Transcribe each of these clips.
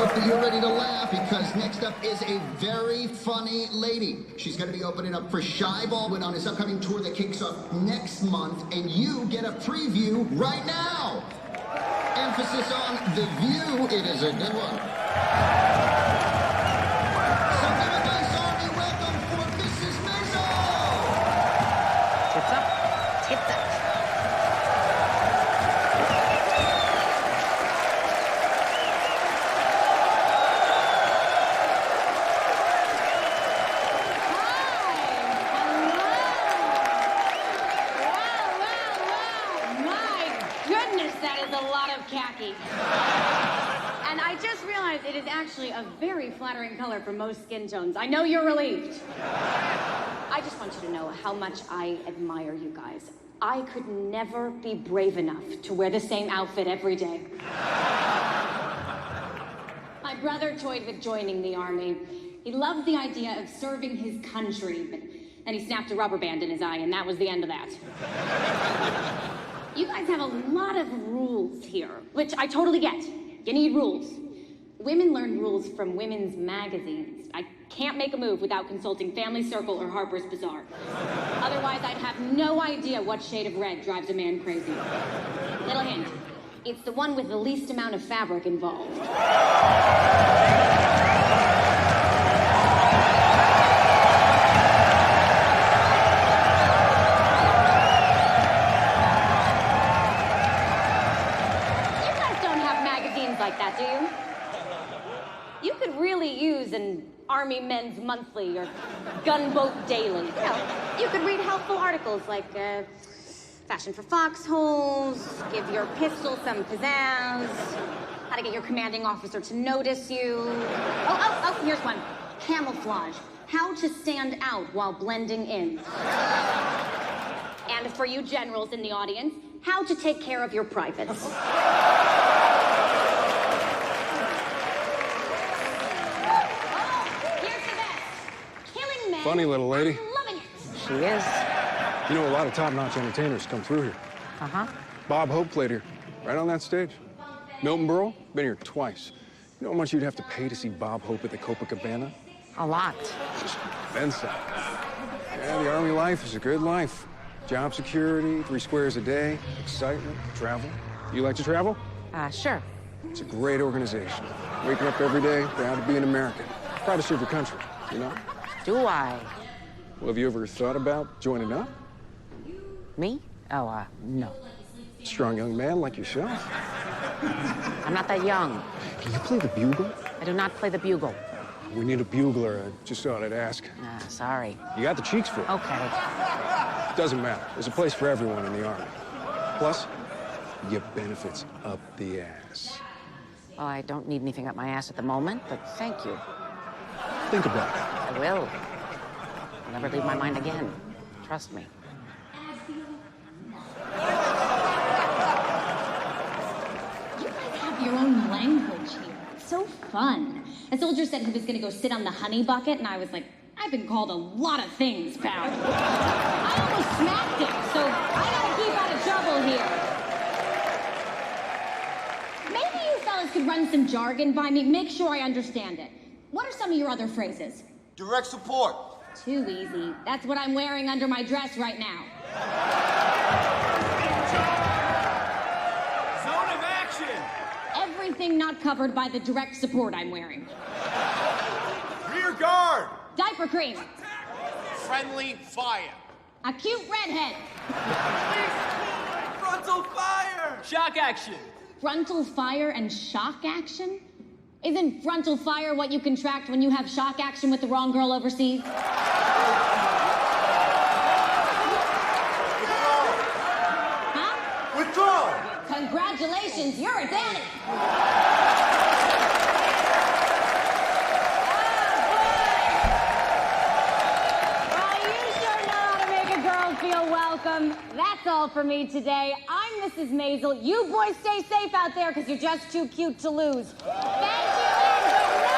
hope that you're ready to laugh because next up is a very funny lady. She's going to be opening up for Shy Baldwin on his upcoming tour that kicks off next month, and you get a preview right now. Emphasis on the view. It is a good one. So give a nice army welcome for Mrs. Maisel. Tits up. Tits up. And I just realized it is actually a very flattering color for most skin tones. I know you're relieved. I just want you to know how much I admire you guys. I could never be brave enough to wear the same outfit every day. My brother toyed with joining the army. He loved the idea of serving his country, but then he snapped a rubber band in his eye, and that was the end of that. You guys have a lot of rules here, which I totally get. You need rules. Women learn rules from women's magazines. I can't make a move without consulting Family Circle or Harper's Bazaar. Otherwise, I'd have no idea what shade of red drives a man crazy. Little hint, it's the one with the least amount of fabric involved. Like that, do you? You could really use an Army Men's Monthly or Gunboat Daily. You know, you could read helpful articles like Fashion for Foxholes, Give Your Pistol Some Pizzazz, How to Get Your Commanding Officer to Notice You. Oh, here's one. Camouflage. How to stand out while blending in. And for you generals in the audience, how to take care of your privates. Funny little lady. I'm loving it. She is. You know, a lot of top-notch entertainers come through here. Uh-huh. Bob Hope played here, right on that stage. Milton Berle, been here twice. You know how much you'd have to pay to see Bob Hope at the Copacabana? A lot. Then some. Yeah, the Army life is a good life. Job security, 3 squares a day, excitement, travel. You like to travel? Sure. It's a great organization. Waking up every day, proud to be an American. Proud to serve your country, you know? Do I? Well, have you ever thought about joining up? Me? Oh, no. Strong young man like yourself. I'm not that young. Can you play the bugle? I do not play the bugle. We need a bugler. I just thought I'd ask. Sorry. You got the cheeks for it. Okay. Doesn't matter. There's a place for everyone in the Army. Plus, you get benefits up the ass. Well, I don't need anything up my ass at the moment, but thank you. Think about it. I will. I'll never leave my mind again. Trust me. You guys have your own language here. It's so fun. A soldier said he was going to go sit on the honey bucket, and I was like, I've been called a lot of things, pal. I almost smacked him, so I gotta keep out of trouble here. Maybe you fellas could run some jargon by me, make sure I understand it. What are some of your other phrases? Direct support. Too easy. That's what I'm wearing under my dress right now. Zone of action. Everything not covered by the direct support I'm wearing. Rear guard. Diaper cream. Friendly fire. A cute redhead. Frontal fire. Shock action. Frontal fire and shock action? Isn't frontal fire what you contract when you have shock action with the wrong girl overseas? Huh? Withdraw. Congratulations, you're a daddy. Well, you sure know how to make a girl feel welcome. That's all for me today. I'm Mrs. Maisel. You boys stay safe out there because you're just too cute to lose. Thank you and good night.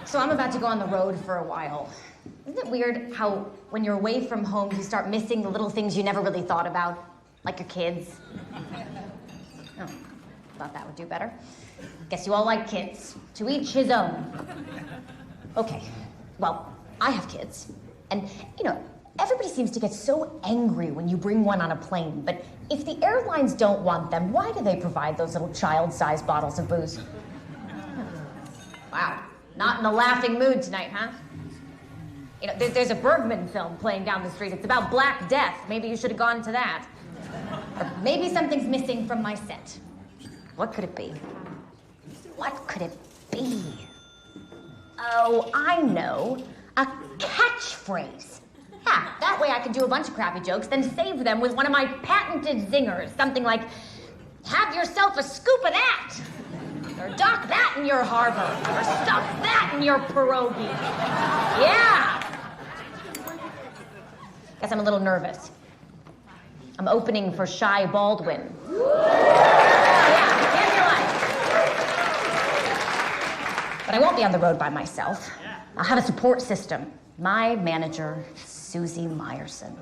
So I'm about to go on the road for a while. Isn't it weird how when you're away from home, you start missing the little things you never really thought about? Like your kids. Thought that would do better. Guess you all like kids. To each his own. Okay, well, I have kids. And, everybody seems to get so angry when you bring one on a plane. But if the airlines don't want them, why do they provide those little child-sized bottles of booze? Wow, not in a laughing mood tonight, huh? There's a Bergman film playing down the street. It's about Black Death. Maybe you should have gone to that. Or maybe something's missing from my set. What could it be? What could it be? Oh, I know. A catchphrase. Yeah, that way I can do a bunch of crappy jokes, then save them with one of my patented zingers. Something like, have yourself a scoop of that. Or dock that in your harbor. Or stuff that in your pierogi. Yeah. Guess I'm a little nervous. I'm opening for Shy Baldwin. Yeah, but I won't be on the road by myself. I'll have a support system. My manager, Susie Meyerson.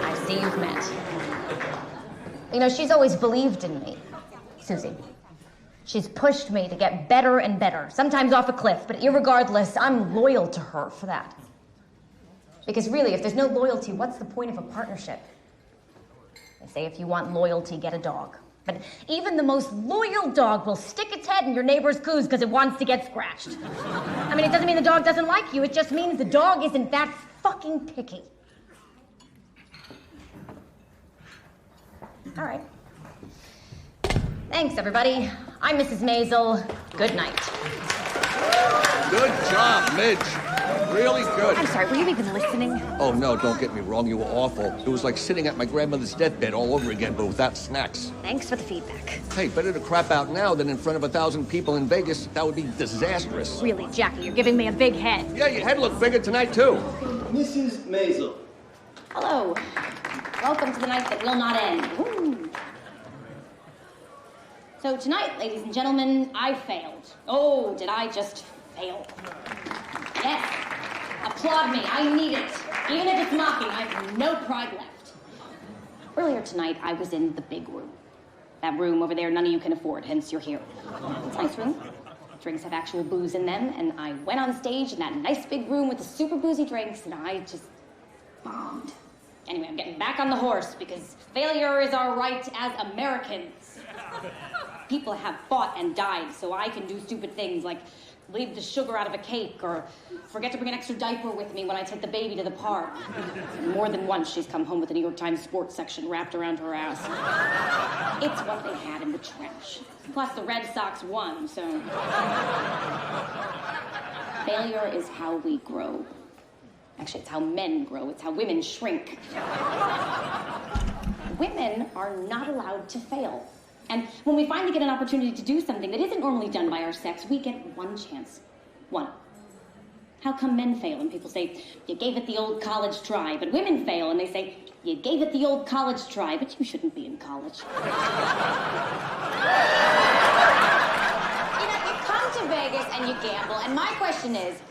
I see you've met. She's always believed in me, Susie. She's pushed me to get better and better, sometimes off a cliff, but irregardless, I'm loyal to her for that. Because really, if there's no loyalty, what's the point of a partnership? They say if you want loyalty, get a dog. But even the most loyal dog will stick its head in your neighbor's coos because it wants to get scratched. It doesn't mean the dog doesn't like you. It just means the dog isn't that fucking picky. All right. Thanks, everybody. I'm Mrs. Maisel. Good night. Good job, Midge. Really good. I'm sorry, were you even listening? Oh, no, don't get me wrong. You were awful. It was like sitting at my grandmother's deathbed all over again, but without snacks. Thanks for the feedback. Hey, better to crap out now than in front of 1,000 people in Vegas. That would be disastrous. Really, Jackie, you're giving me a big head. Yeah, your head looked bigger tonight, too. Mrs. Maisel. Hello. Welcome to the night that will not end. Woo. So tonight, ladies and gentlemen, I failed. Oh, did I just fail? Yes. Applaud me. I need it. Even if it's mocking, I have no pride left. Earlier tonight, I was in the big room. That room over there none of you can afford, hence you're here. It's a nice room. Drinks have actual booze in them, and I went on stage in that nice big room with the super boozy drinks, and I just bombed. Anyway, I'm getting back on the horse because failure is our right as Americans. People have fought and died so I can do stupid things like leave the sugar out of a cake or forget to bring an extra diaper with me when I take the baby to the park. More than once she's come home with the New York Times sports section wrapped around her ass. It's what they had in the trash. Plus the Red Sox won, so... Failure is how we grow. Actually, it's how men grow. It's how women shrink. Women are not allowed to fail. And when we finally get an opportunity to do something that isn't normally done by our sex, we get one chance. One. How come men fail? And people say, you gave it the old college try. But women fail and they say, you gave it the old college try, but you shouldn't be in college. You come to Vegas and you gamble, and my question is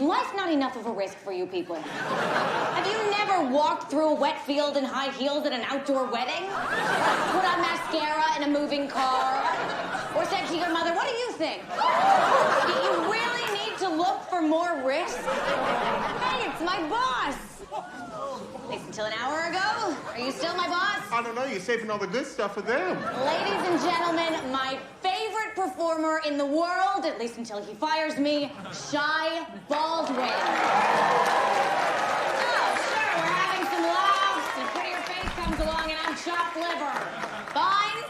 life not enough of a risk for you people? Have you never walked through a wet field in high heels at an outdoor wedding? Put on mascara in a moving car? Or said to your mother, what do you think? Do you really need to look for more risk? Hey, it's my boss. At least until an hour ago. Are you still my boss? I don't know. You're saving all the good stuff for them. Ladies and gentlemen, my favorite performer in the world, at least until he fires me, Shy Baldwin. Oh, sure, we're having some laughs, and prettier face comes along, and I'm chopped liver. Fine.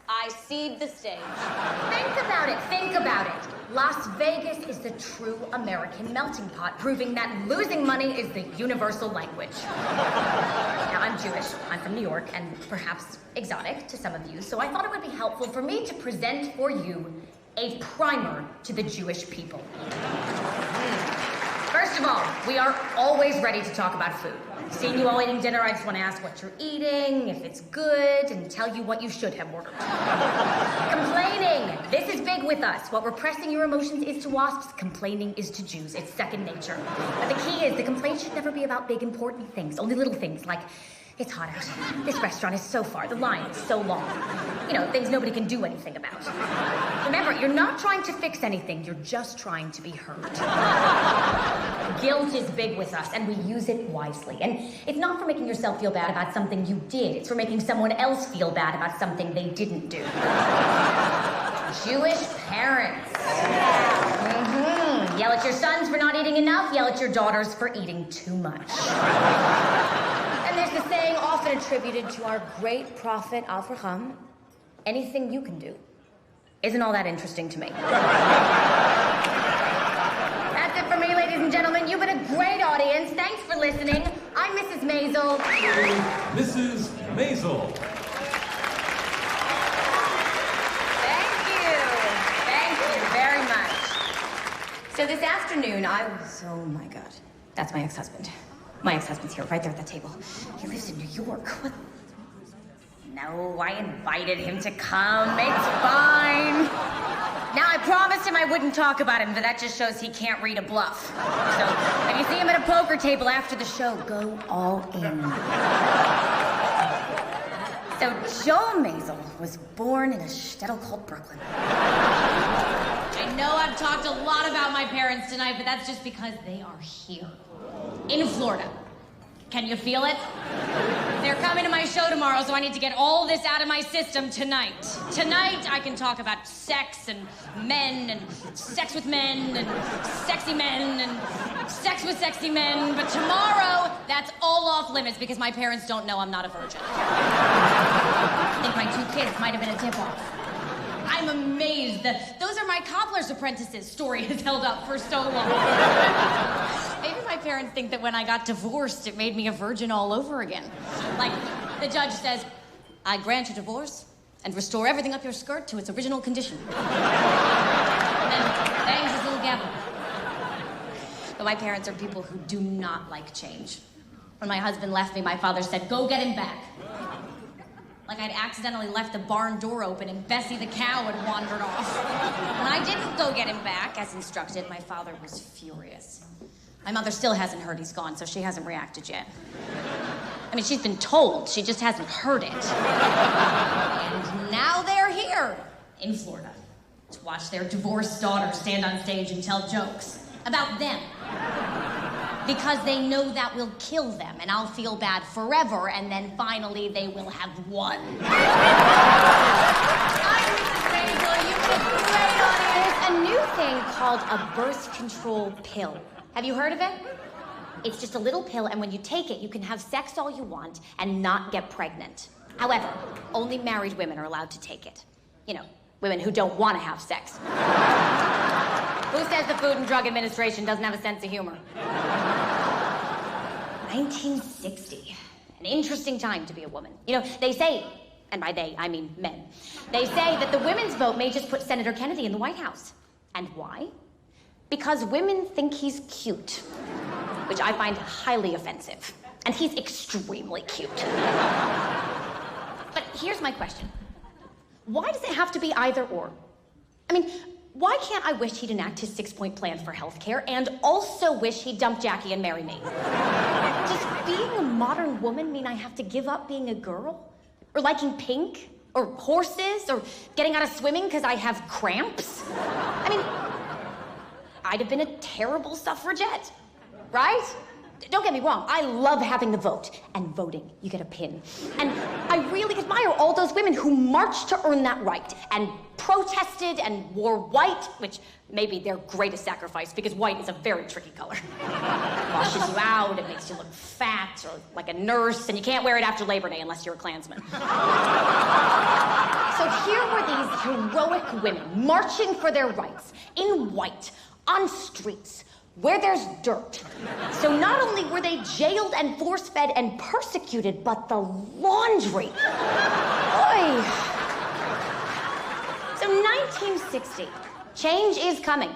I cede the stage. Think about it. Think about it. Las Vegas is the true American melting pot, proving that losing money is the universal language. Now, I'm Jewish. I'm from New York, and perhaps exotic to some of you, so I thought it would be helpful for me to present for you a primer to the Jewish people. First of all, we are always ready to talk about food. Seeing you all eating dinner, I just want to ask what you're eating, if it's good, and tell you what you should have ordered. Complaining. This is big with us. What repressing your emotions is to wasps, complaining is to Jews. It's second nature. But the key is the complaint should never be about big, important things. Only little things like, It's hot out. This restaurant is so far. The line is so long. You know, things nobody can do anything about. Remember, you're not trying to fix anything. You're just trying to be heard. Guilt is big with us, and we use it wisely. And it's not for making yourself feel bad about something you did. It's for making someone else feel bad about something they didn't do. Jewish parents. Yell at your sons for not eating enough. Yell at your daughters for eating too much. And there's the saying often attributed to our great prophet Avraham, anything you can do isn't all that interesting to me. That's it for me, ladies and gentlemen. You've been a great audience. Thanks for listening. I'm Mrs. Maisel. Mrs. Maisel. Thank you very much. So this afternoon, oh my God, that's my ex-husband. My ex-husband's here, right there at the table. He lives in New York. What? No, I invited him to come. It's fine. Now, I promised him I wouldn't talk about him, but that just shows he can't read a bluff. So, if you see him at a poker table after the show, go all in. So, Joel Maisel was born in a shtetl called Brooklyn. I know I've talked a lot about my parents tonight, but that's just because they are here. In Florida. Can you feel it? They're coming to my show tomorrow, so I need to get all this out of my system tonight. Tonight, I can talk about sex and men and sex with men and sexy men and sex with sexy men, but tomorrow, that's all off limits because my parents don't know I'm not a virgin. I think my 2 kids might have been a tip-off. I'm amazed that those are my cobbler's apprentices story has held up for so long. Maybe my parents think that when I got divorced, it made me a virgin all over again. Like, the judge says, I grant you divorce and restore everything up your skirt to its original condition. And then bangs his little gavel. But my parents are people who do not like change. When my husband left me, my father said, go get him back. Like I'd accidentally left the barn door open and Bessie the cow had wandered off. When I didn't go get him back, as instructed, my father was furious. My mother still hasn't heard he's gone, so she hasn't reacted yet. I mean, she's been told, she just hasn't heard it. And now they're here in Florida to watch their divorced daughter stand on stage and tell jokes about them. Because they know that will kill them, and I'll feel bad forever, and then finally they will have won. I'm Mrs. Maisel. You've been a great audience. A new thing called a birth control pill. Have you heard of it? It's just a little pill, and when you take it, you can have sex all you want and not get pregnant. However, only married women are allowed to take it. You know, women who don't want to have sex. Who says the Food and Drug Administration doesn't have a sense of humor? 1960. An interesting time to be a woman. You know, they say, and by they, I mean men, they say that the women's vote may just put Senator Kennedy in the White House. And why? Because women think he's cute, which I find highly offensive. And he's extremely cute. But here's my question. Why does it have to be either or? I mean, why can't I wish he'd enact his 6-point plan for healthcare and also wish he'd dump Jackie and marry me? Does being a modern woman mean I have to give up being a girl? Or liking pink? Or horses? Or getting out of swimming because I have cramps? I mean, I'd have been a terrible suffragette, right? Don't get me wrong, I love having the vote. And voting, you get a pin. And I really admire all those women who marched to earn that right and protested and wore white, which may be their greatest sacrifice because white is a very tricky color. It washes you out, it makes you look fat or like a nurse, and you can't wear it after Labor Day unless you're a Klansman. So here were these heroic women marching for their rights in white on streets where there's dirt. So not only were they jailed and force-fed and persecuted, but the laundry. Oy. So 1960, change is coming.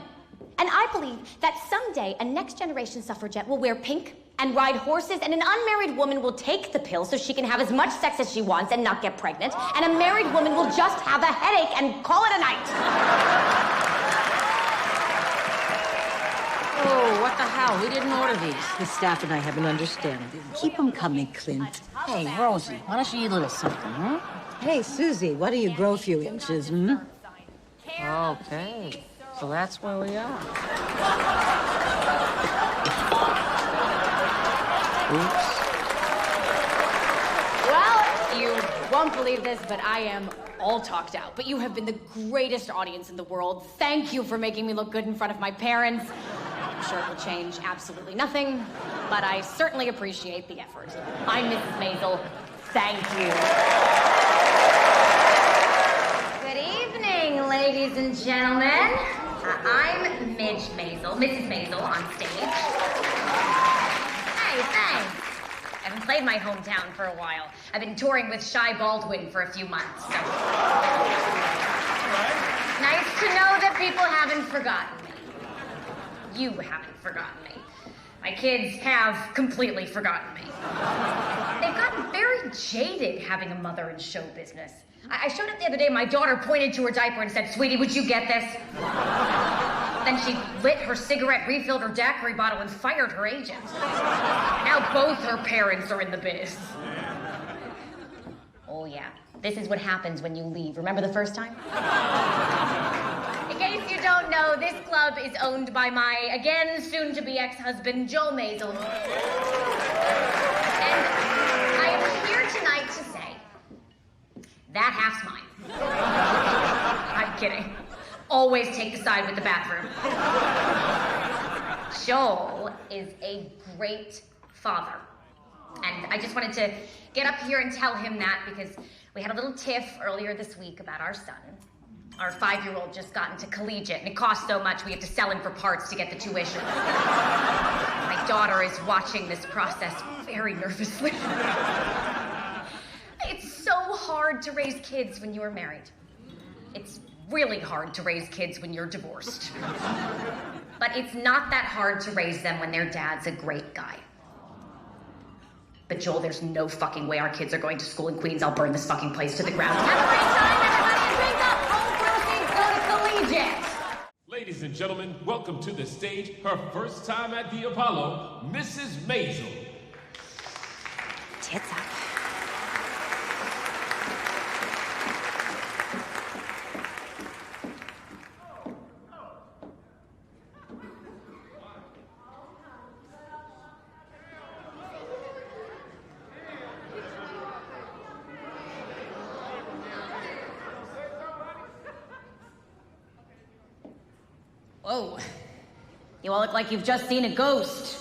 And I believe that someday a next generation suffragette will wear pink and ride horses, and an unmarried woman will take the pill so she can have as much sex as she wants and not get pregnant, and a married woman will just have a headache and call it a night. Oh, what the hell? We didn't order these. The staff and I have an understanding. Keep them coming, Clint. Hey, Rosie, why don't you eat a little something, huh? Hey, Susie, why don't you grow a few inches, hmm? Okay, so that's where we are. Oops. Well, you won't believe this, but I am all talked out. But you have been the greatest audience in the world. Thank you for making me look good in front of my parents. I'm sure it will change absolutely nothing, but I certainly appreciate the effort. I'm Mrs. Maisel. Thank you. Good evening, ladies and gentlemen. I'm Midge Maisel, Mrs. Maisel on stage. Hey, thanks. I haven't played my hometown for a while. I've been touring with Shy Baldwin for a few months, so... Nice to know that people haven't forgotten me. You haven't forgotten me. My kids have completely forgotten me. They've gotten very jaded having a mother in show business. I showed up the other day, my daughter pointed to her diaper and said, "Sweetie, would you get this?" Then she lit her cigarette, refilled her daiquiri bottle, and fired her agent. Now both her parents are in the biz. Oh yeah, this is what happens when you leave. Remember the first time? In case you don't know, this club is owned by my, again, soon-to-be ex-husband, Joe Maisel. And I am here tonight to say, that half's mine. I'm kidding. Always take the side with the bathroom. Joel is a great father. And I just wanted to get up here and tell him that because we had a little tiff earlier this week about our son. Our 5-year-old just got into collegiate, and it costs so much we have to sell him for parts to get the tuition. My daughter is watching this process very nervously. It's so hard to raise kids when you are married. It's really hard to raise kids when you're divorced. But it's not that hard to raise them when their dad's a great guy. But Joel, there's no fucking way our kids are going to school in Queens. I'll burn this fucking place to the ground. Have a great time, everybody, and drink up. Home proceeds go to collegiate. Ladies and gentlemen, welcome to the stage, her first time at the Apollo, Mrs. Maisel. Tits up. Whoa. You all look like you've just seen a ghost.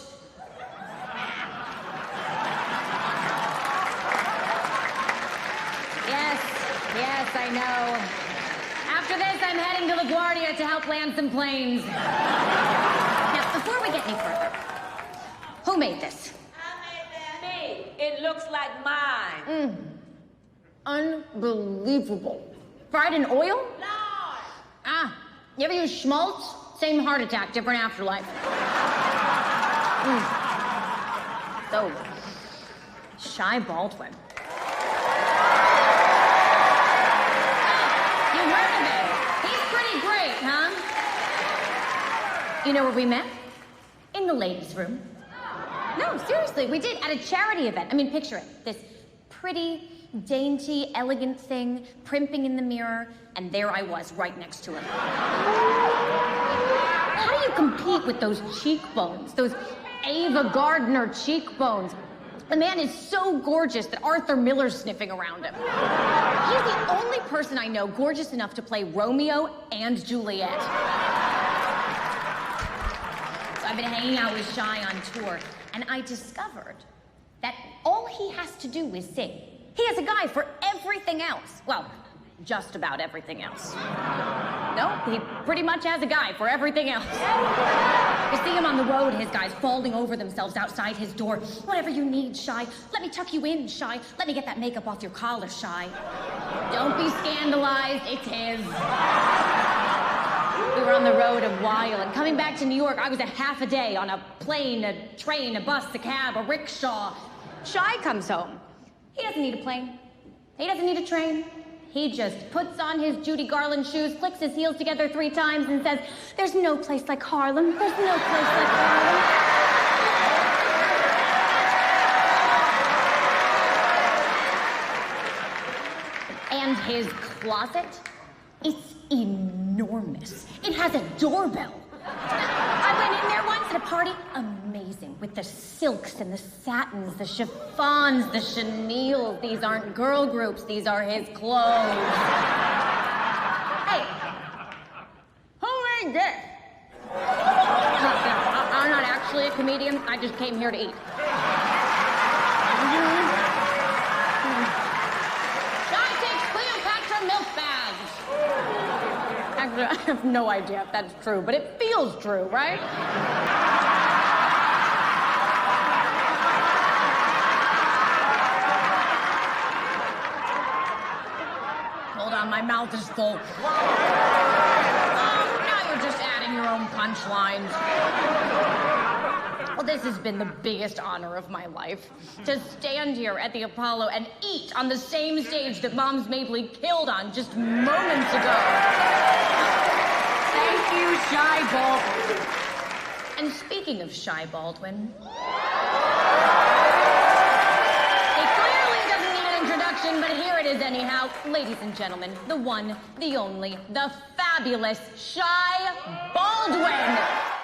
Yes, I know. After this, I'm heading to LaGuardia to help land some planes. Now, before we get any further, who made this? I made that. Me. It looks like mine. Unbelievable. Fried in oil? Lord. Ah, you ever use schmaltz? Same heart attack, different afterlife. So, Shy Baldwin. You heard of it. He's pretty great, huh? You know where we met? In the ladies' room. No, seriously, we did, at a charity event. I mean, picture it. This pretty, dainty, elegant thing, primping in the mirror, and there I was, right next to him. How do you compete with those cheekbones? Those Ava Gardner cheekbones? The man is so gorgeous that Arthur Miller's sniffing around him. He's the only person I know gorgeous enough to play Romeo and Juliet. So I've been hanging out with Shy on tour, and I discovered that all he has to do is sing. He has a guy for everything else. Well, just about everything else. No, he pretty much has a guy for everything else. You see him on the road, his guys falling over themselves outside his door. Whatever you need, Shy. Let me tuck you in, Shy. Let me get that makeup off your collar, Shy. Don't be scandalized, it's his. We were on the road a while, and coming back to New York, I was a half a day on a plane, a train, a bus, a cab, a rickshaw. Shy comes home. He doesn't need a plane. He doesn't need a train. He just puts on his Judy Garland shoes, clicks his heels together 3 times, and says, "There's no place like Harlem. There's no place like Harlem." And his closet, it's enormous. It has a doorbell. I went in there once at a party. Amazing. With the silks and the satins, the chiffons, the chenilles. These aren't girl groups. These are his clothes. Hey, who made this? I'm not actually a comedian. I just came here to eat. Shy takes Cleopatra milk bags. Actually, I have no idea if that's true, but it feels true, right? Hold on, my mouth is full. Oh, now you're just adding your own punchlines. Well, this has been the biggest honor of my life. To stand here at the Apollo and eat on the same stage that Mom's Mabley killed on just moments ago. Thank you, Shy Baldwin. And speaking of Shy Baldwin, he clearly doesn't need an introduction, but here it is anyhow. Ladies and gentlemen, the one, the only, the fabulous Shy Baldwin.